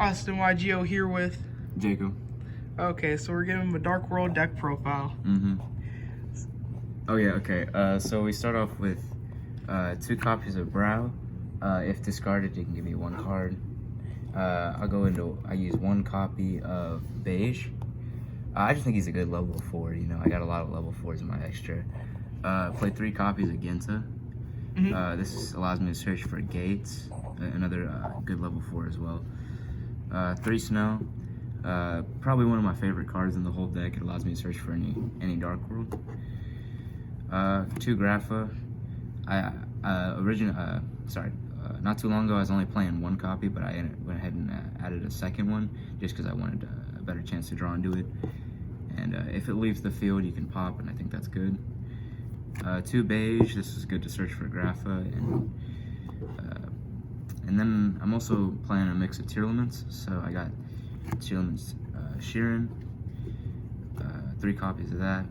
Austin YGO here with. Jacob. Okay, so we're giving him a Dark World deck profile. Oh yeah, okay. So we start off with 2 copies of Brow. If discarded, you can give me 1 card. I use 1 copy of Beige. I just think he's a good level 4, you know. I got a lot of level 4s in my extra. Play 3 copies of Ginta. This allows me to search for Gates, another good level 4 as well. 3 Snow. Probably one of my favorite cards in the whole deck. It allows me to search for any Dark World. 2 Grapha. Not too long ago I was only playing 1 copy, but I went ahead and added a second one just because I wanted a better chance to draw into it. And if it leaves the field, you can pop, and I think that's good. 2 Beige. This is good to search for Grapha, and then I'm also playing a mix of tearlaments. So I got tearlaments Sheeran, 3 copies of that,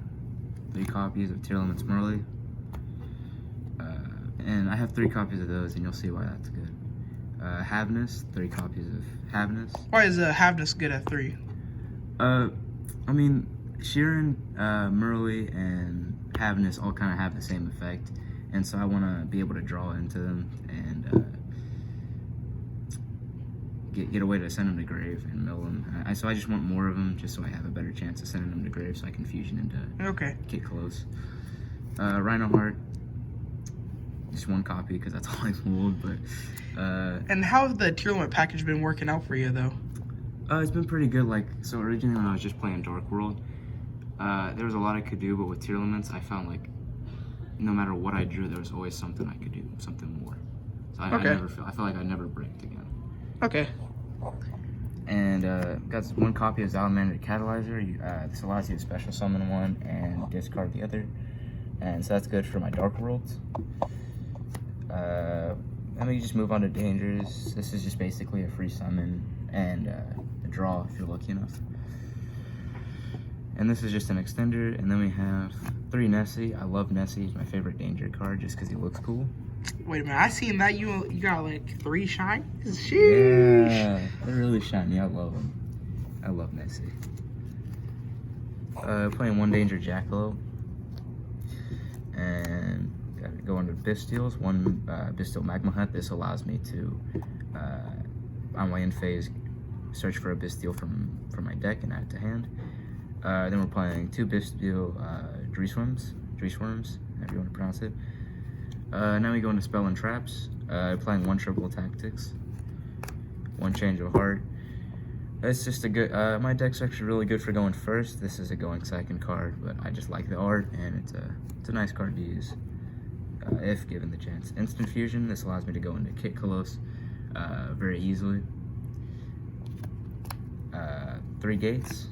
3 copies of tearlaments Merle, and I have 3 copies of those, and you'll see why that's good. Havness, 3 copies of Havness. Why is Havness good at 3? I mean, Sheeran, Merle, and Havness all kind of have the same effect, and so I want to be able to draw into them and get a way to send them to grave and mill them. So I just want more of them, just so I have a better chance of sending them to grave, so I can fusion into Get Close. Rhino Heart, just 1 copy because that's all I pulled. But and how's the tearlament package been working out for you though? It's been pretty good. Like, so originally when I was just playing Dark World, there was a lot I could do, but with tearlaments, I found like no matter what I drew, there was always something I could do, something more. So I felt like I never bricked again. Okay. And got 1 copy of Salamander Catalyzer. This allows you to special summon 1 and discard the other, and so that's good for my Dark Worlds. Then we just move on to Dangers. This is just basically a free summon and a draw if you're lucky enough. And this is just an extender. And then we have 3 Nessie. I love Nessie. He's my favorite Danger card just because he looks cool. Wait a minute, I seen that you got like 3 shine? Sheesh. Yeah, they're really shiny. I love them. I love Nessie. Playing 1 Danger Jackalope. And gotta go under Bisteels. 1 Bisteel Magma Hunt. This allows me to, on my end phase, search for a Bisteel from my deck and add it to hand. Then we're playing 2 Bisteel Dreesworms, however you want to pronounce it. Now we go into Spell and Traps, playing 1 Triple Tactics, 1 Change of Heart. It's just a good, my deck's actually really good for going first. This is a going second card, but I just like the art, and it's a nice card to use, if given the chance. Instant Fusion, this allows me to go into Kit Kalos very easily. 3 Gates,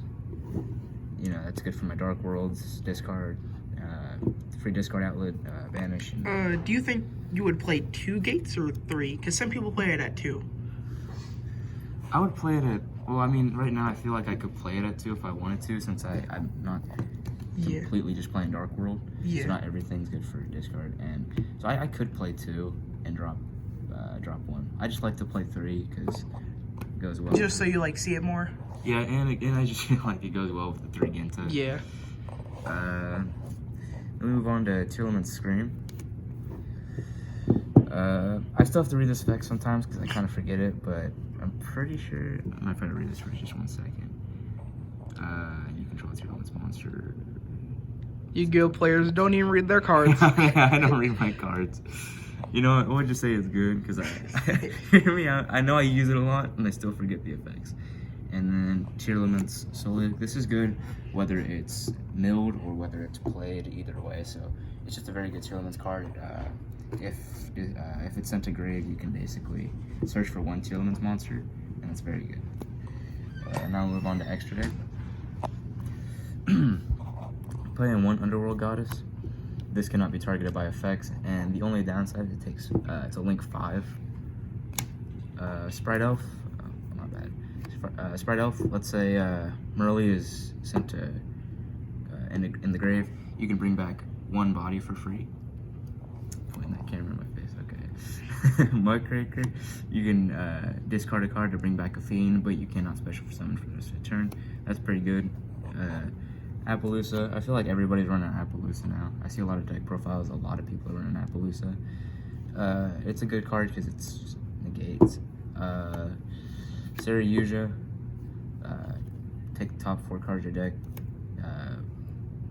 you know, that's good for my Dark Worlds, discard, free discard outlet, banish. Do you think you would play 2 Gates or 3? Because some people play it at 2. I would play it at, well, I mean, right now I feel like I could play it at 2 if I wanted to, since I'm not completely just playing Dark World. Yeah. So not everything's good for discard, and so I could play 2 and drop 1. I just like to play 3 because it goes well. Just so you like see it more? Yeah, and I just feel like it goes well with the 3 Ginta. Yeah. Then we move on to Tearlament Scream. I still have to read this effect sometimes because I kind of forget it, but I'm pretty sure. I might try to read this for just 1 second. You control Tearlament's monster. You Guild players don't even read their cards. I don't read my cards. You know what? I would just say it's good because hear me out. I know I use it a lot and I still forget the effects. And then Tearlaments Solid. This is good whether it's milled or whether it's played, either way. So it's just a very good Tearlaments card. If it's sent to grave, you can basically search for 1 Tearlaments monster, and it's very good. Now we'll move on to Extra Deck. Playing 1 Underworld Goddess. This cannot be targeted by effects, and the only downside it takes it's a link 5. Sprite Elf. My bad. Sprite Elf. Let's say Merle is sent to in the grave. You can bring back 1 body for free. Pointing that camera in my face. Okay. Muckraker. You can discard a card to bring back a fiend, but you cannot special summon for the rest of the turn. That's pretty good. Appaloosa. I feel like everybody's running Appaloosa now. I see a lot of deck profiles. A lot of people are running Appaloosa. It's a good card because it's negates. Sarayuja. Take the top 4 cards of your deck.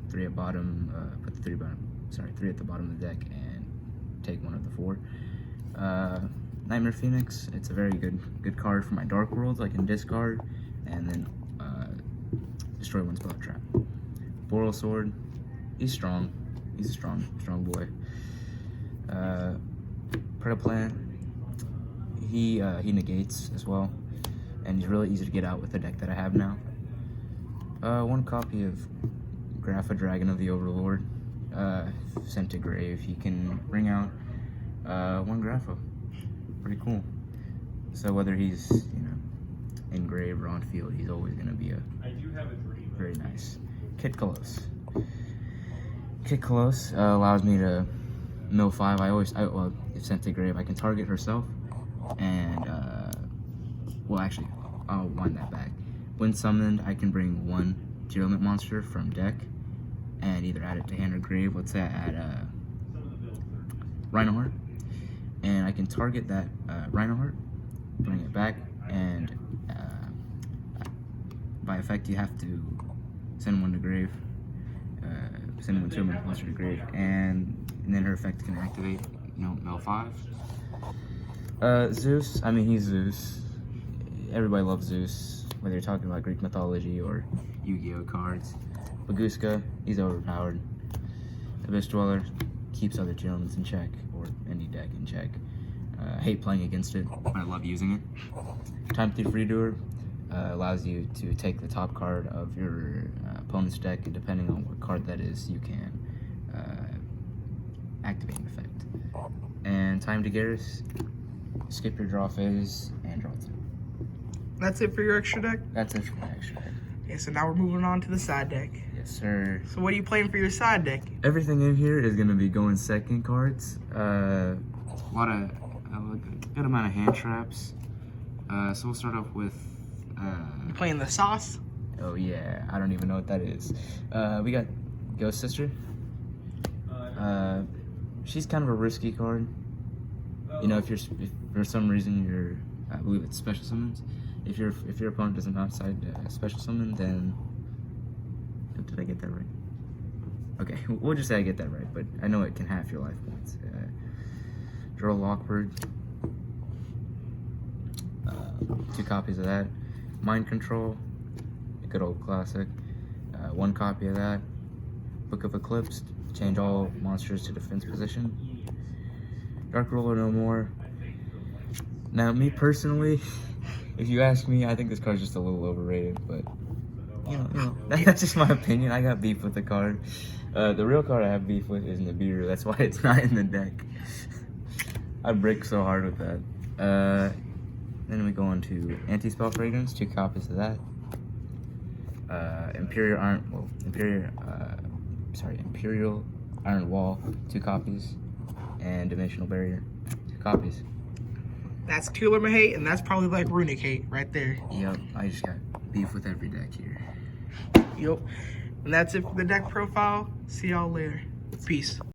3 at bottom. Put the 3 at the bottom of the deck and take 1 of the 4. Nightmare Phoenix. It's a very good card for my Dark Worlds. I can discard and then destroy 1 spell trap. Boral Sword. He's strong. He's a strong boy. Predaplant. He negates as well, and he's really easy to get out with the deck that I have now. 1 copy of Grapha, Dragon of the Overlord. Sent to grave. He can bring out 1 Grapha. Pretty cool. So whether he's in grave or on field, he's always going to be very nice. Kit Kalos. Kit Kalos allows me to mill 5. Well, if sent to grave, I can target herself, and well, actually, I'll wind that back. When summoned, I can bring 1 tearlament monster from deck and either add it to hand or grave. Let's say I add Rhinoheart, and I can target that Rhinoheart, bring it back, and by effect, you have to send 1 to grave, send 1 tearlament monster to grave, and then her effect can activate, mill 5. Zeus, I mean, he's Zeus. Everybody loves Zeus, whether you're talking about Greek mythology or Yu-Gi-Oh cards. Baguska, he's overpowered. Abyss Dweller keeps other tearlaments in check, or any deck in check. I hate playing against it, but I love using it. Time Thief Redoer allows you to take the top card of your opponent's deck, and depending on what card that is, you can activate an effect. And Time to Garrus, skip your draw phase and draw 2. That's it for your extra deck? That's it for my extra deck. Okay, so now we're moving on to the side deck. Yes, sir. So what are you playing for your side deck? Everything in here is going to be going second cards. A good amount of hand traps. So we'll start off with... You playing the sauce? Oh yeah, I don't even know what that is. We got Ghost Sister. She's kind of a risky card. If for some reason you're, I believe it's special summons. If your opponent doesn't have side special summon, then did I get that right? Okay, we'll just say I get that right, but I know it can half your life points. Draw Lockbird. 2 copies of that. Mind Control, a good old classic. 1 copy of that. Book of Eclipse, change all monsters to defense position. Dark Ruler no more. Now, me personally, if you ask me, I think this card's just a little overrated, but that's just my opinion. I got beef with the card. The real card I have beef with is Nibiru. That's why it's not in the deck. I break so hard with that. Then we go on to Anti-Spell Fragrance, 2 copies of that. Imperial Iron Wall, 2 copies. And Dimensional Barrier, 2 copies. That's tearlament hate, and that's probably like runic hate right there. Yep, I just got beef with every deck here. Yep. And that's it for the deck profile. See y'all later. Peace.